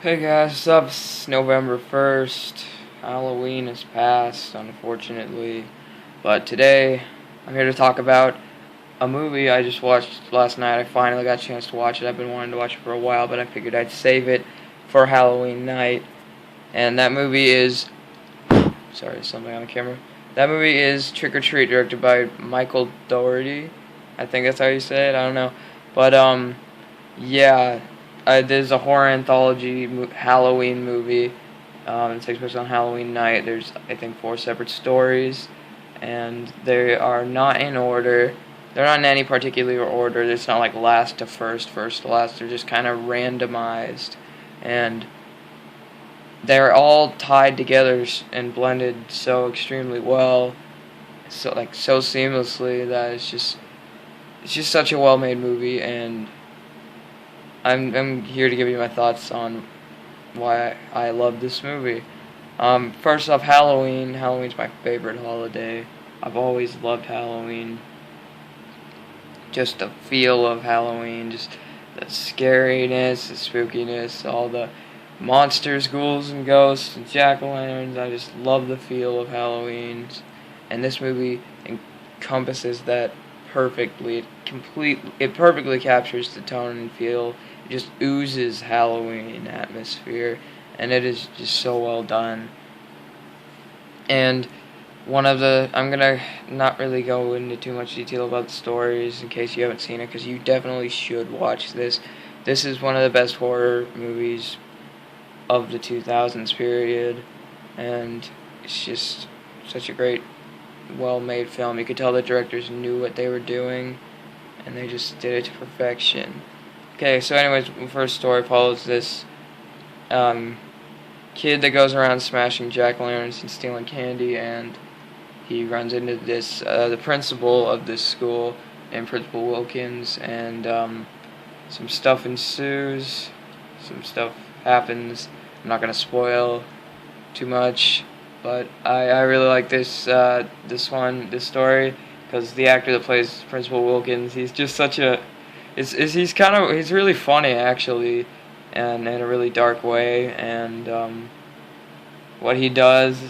Hey guys, what's up? It's November 1st. Halloween has passed, unfortunately. But today, I'm here to talk about a movie I just watched last night. I finally got a chance to watch it. I've been wanting to watch it for a while, but I figured I'd save it for Halloween night. And that movie is... Sorry, there's something on the camera. That movie is Trick or Treat, directed by Michael Dougherty. I think that's how you say it. I don't know. But, yeah. There's a horror anthology Halloween movie. It takes place on Halloween night. There's, I think, 4 separate stories, and they are not in order. They're not in any particular order. It's not like last to first, first to last. They're just kind of randomized, and they're all tied together and blended so extremely well, so seamlessly that it's just such a well-made movie. And I'm here to give you my thoughts on why I love this movie. First off, Halloween. Halloween's my favorite holiday. I've always loved Halloween. Just the feel of Halloween, just the scariness, the spookiness, all the monsters, ghouls, and ghosts, and jack-o'-lanterns. I just love the feel of Halloween. And this movie encompasses that perfectly. It perfectly captures the tone and feel. It just oozes Halloween atmosphere, and it is just so well done. And I'm gonna not really go into too much detail about the stories in case you haven't seen it, because you definitely should watch this. This is one of the best horror movies of the 2000s period, and it's just such a great, well-made film. You could tell the directors knew what they were doing, and they just did it to perfection. Okay, so anyways, the first story follows this kid that goes around smashing jack-o'-lanterns and stealing candy, and he runs into this the principal of this school, named Principal Wilkins, and some stuff ensues, some stuff happens. I'm not gonna spoil too much, but I really like this story, because the actor that plays Principal Wilkins, he's just such a he's really funny, actually, and in a really dark way. And what he does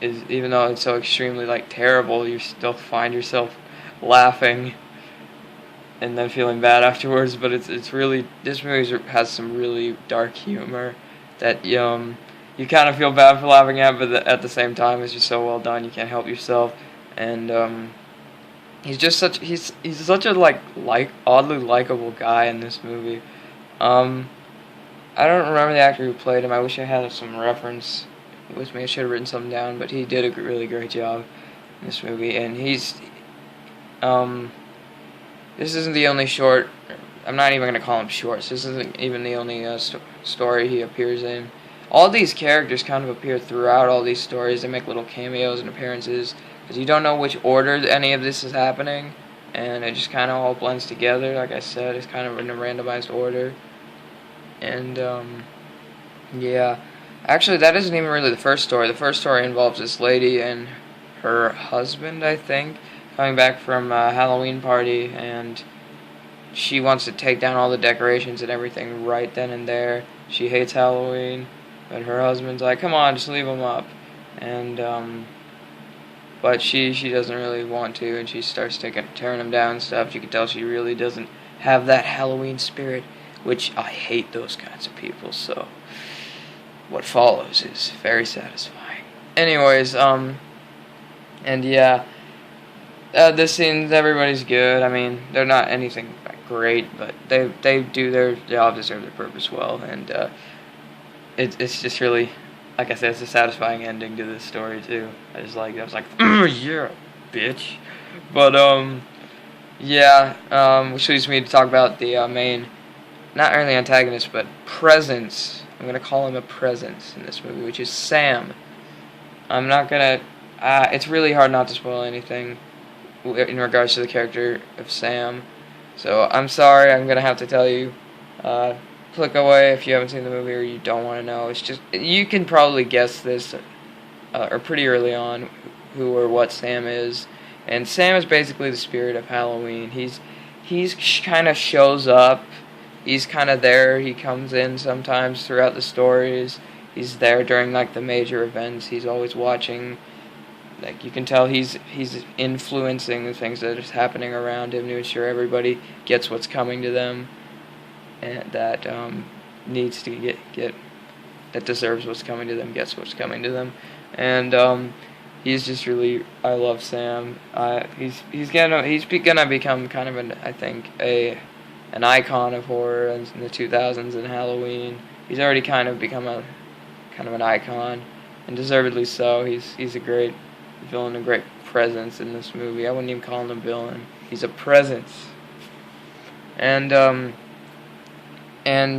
is, even though it's so extremely terrible, you still find yourself laughing and then feeling bad afterwards. But it's really, this movie has some really dark humor that you kind of feel bad for laughing at, but at the same time it's just so well done you can't help yourself. And he's such a oddly likable guy in this movie. I don't remember the actor who played him. I wish I had some reference with me. I should have written something down, but he did a really great job in this movie. And this isn't the only short. I'm not even gonna call him shorts. This isn't even the only story he appears in. All these characters kind of appear throughout all these stories. They make little cameos and appearances, because you don't know which order any of this is happening, and it just kind of all blends together. Like I said, it's kind of in a randomized order. And yeah, actually that isn't even really the first story. The first story involves this lady and her husband, I think, coming back from a Halloween party, and she wants to take down all the decorations and everything right then and there. She hates Halloween, but her husband's like, come on, just leave them up. And but she doesn't really want to, and she starts tearing them down and stuff. You can tell she really doesn't have that Halloween spirit, which I hate those kinds of people, so what follows is very satisfying. Anyways, and yeah, the scenes, everybody's good. I mean, they're not anything great, but they do their job, they serve their purpose well, and it's just really, like I said, it's a satisfying ending to this story too. I was like, yeah, bitch. But yeah, which leads me to talk about the main, not really antagonist, but presence. I'm gonna call him a presence in this movie, which is Sam. I'm not gonna. It's really hard not to spoil anything in regards to the character of Sam. So I'm sorry. I'm gonna have to tell you. Click away if you haven't seen the movie or you don't want to know. It's just, you can probably guess this, or pretty early on, who or what Sam is. And Sam is basically the spirit of Halloween. He's kind of shows up he's kind of there. He comes in sometimes throughout the stories. He's there during like the major events. He's always watching. Like you can tell he's influencing the things that is happening around him to ensure everybody gets what's coming to them, and that needs to get that deserves what's coming to them gets what's coming to them, and he's just really, I love Sam. He's gonna become kind of I think an icon of horror in the 2000s and Halloween. He's already kind of become a kind of an icon, and deservedly so. He's a great villain, a great presence in this movie. I wouldn't even call him a villain. He's a presence. And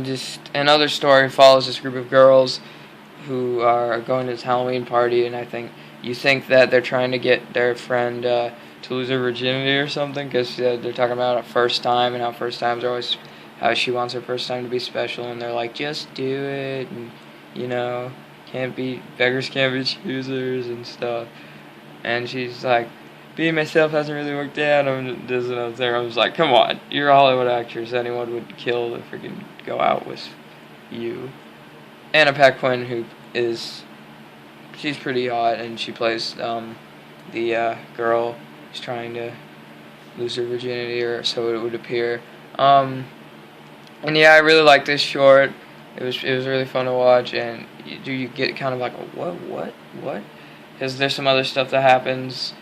just another story follows this group of girls who are going to this Halloween party, and I think you think that they're trying to get their friend to lose her virginity or something, because they're talking about a first time and how first times are always, how she wants her first time to be special, and they're like, just do it, and beggars can't be choosers and stuff. And she's like, being myself hasn't really worked out. I was like, come on, you're a Hollywood actress. Anyone would kill to freaking go out with you. Anna Paquin, she's pretty hot, and she plays the girl who's trying to lose her virginity, or so it would appear. And yeah, I really like this short. It was really fun to watch, and you get kind of like a what? Because there's some other stuff that happens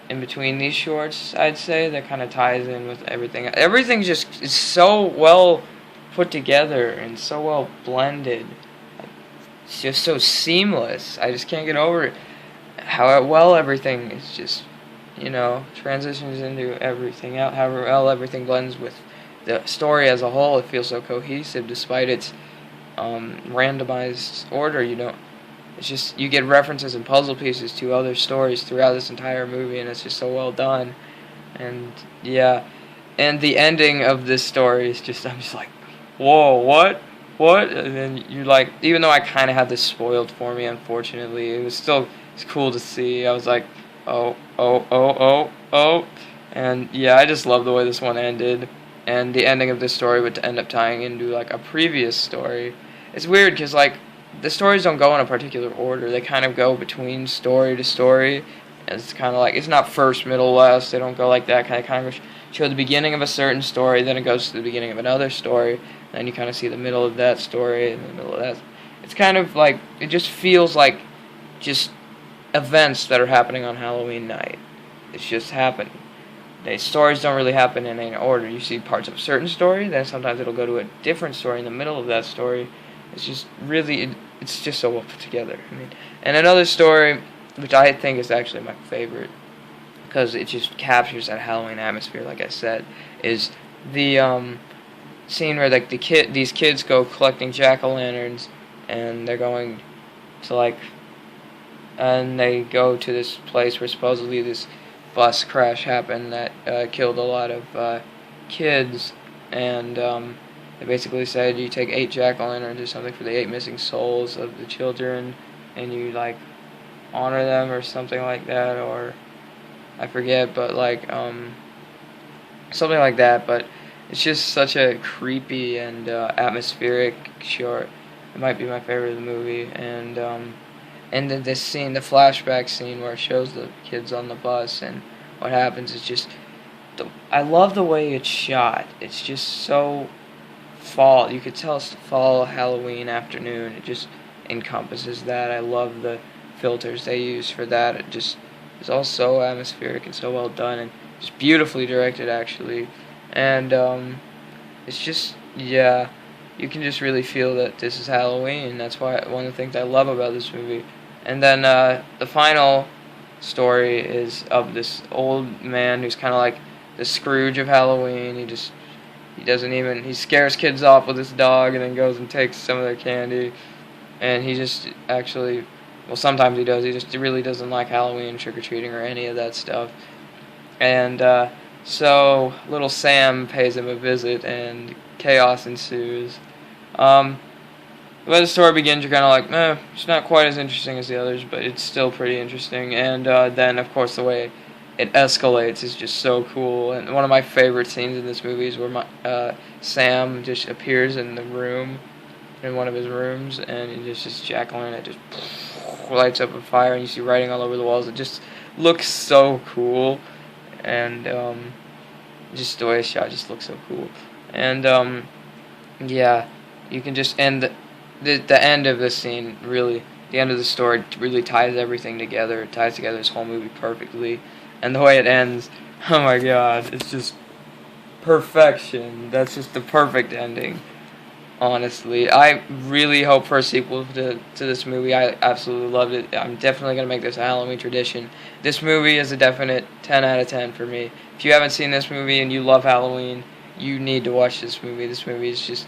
in between these shorts, I'd say, that kind of ties in with everything. Everything just is so well put together and so well blended. It's just so seamless. I just can't get over it. How well everything is just, transitions into everything. How well everything blends with the story as a whole. It feels so cohesive despite its randomized order. It's just, you get references and puzzle pieces to other stories throughout this entire movie, and it's just so well done. And yeah, and the ending of this story is just, I'm just like, whoa, what? And then you're like, even though I kind of had this spoiled for me, unfortunately, it's cool to see. I was like, oh. And yeah, I just love the way this one ended. And the ending of this story would end up tying into like a previous story. It's weird because like, the stories don't go in a particular order. They kind of go between story to story. And it's kind of like, it's not first, middle, last. They don't go like that. Kind of show the beginning of a certain story, then it goes to the beginning of another story, and then you kind of see the middle of that story and the middle of that. It's kind of like, it just feels like just events that are happening on Halloween night. It's just happening. The stories don't really happen in any order. You see parts of a certain story, then sometimes it'll go to a different story in the middle of that story. It's just really, it's just so well put together. And another story, which I think is actually my favorite, because it just captures that Halloween atmosphere, like I said, is the scene where like these kids go collecting jack-o'-lanterns, and they're going to and they go to this place where supposedly this bus crash happened that killed a lot of kids, and they basically said you take 8 jack-o'-lanterns or something for the 8 missing souls of the children, and you honor them or something like that, or I forget, but something like that. But it's just such a creepy and atmospheric short. It might be my favorite of the movie, and then this scene, the flashback scene where it shows the kids on the bus and what happens is just, I love the way it's shot. It's just so fall. You could tell it's fall Halloween afternoon. It just encompasses that. I love the filters they use for that. It just is all so atmospheric and so well done and just beautifully directed, actually. And it's just, yeah, you can just really feel that this is Halloween. That's why one of the things I love about this movie. And then the final story is of this old man who's kind of like the Scrooge of Halloween. He scares kids off with his dog and then goes and takes some of their candy. And he just actually, well, sometimes he does. He really doesn't like Halloween, trick-or-treating, or any of that stuff. And so little Sam pays him a visit, and chaos ensues. The way the story begins, you're kind of like, it's not quite as interesting as the others, but it's still pretty interesting. And then, of course, the way it escalates is just so cool. And one of my favorite scenes in this movie is where Sam just appears in the room, in one of his rooms, and it's just jack-o'-lantern. It just lights up a fire, and you see writing all over the walls. It just looks so cool, and just the way it's shot just looks so cool. And yeah, you can just end the end of this scene, really, the end of the story really ties everything together. It ties together this whole movie perfectly. And the way it ends, oh my god, it's just perfection. That's just the perfect ending, honestly. I really hope for a sequel to this movie. I absolutely loved it. I'm definitely going to make this a Halloween tradition. This movie is a definite 10 out of 10 for me. If you haven't seen this movie and you love Halloween, you need to watch this movie. This movie is just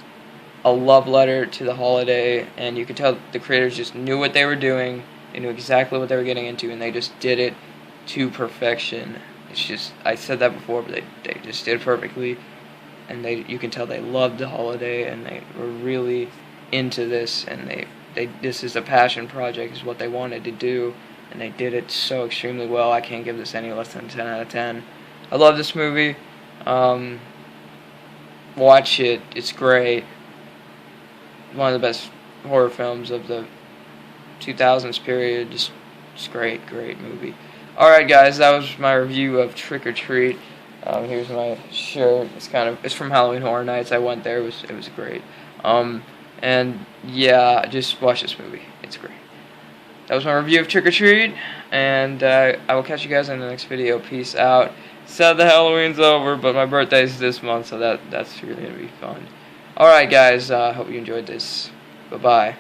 a love letter to the holiday, and you could tell the creators just knew what they were doing. They knew exactly what they were getting into, and they just did it to perfection. It's just, I said that before, but they just did it perfectly, and you can tell they loved the holiday, and they were really into this, and this is a passion project, is what they wanted to do, and they did it so extremely well. I can't give this any less than 10 out of 10. I love this movie. Watch it. It's great. One of the best horror films of the 2000s period. Just great movie. Alright guys, that was my review of Trick or Treat. Here's my shirt. It's from Halloween Horror Nights. I went there. It was great. And yeah, just watch this movie. It's great. That was my review of Trick or Treat, and I will catch you guys in the next video. Peace out. Sad the Halloween's over, but my birthday's this month, so that's really gonna be fun. Alright guys, hope you enjoyed this. Bye-bye.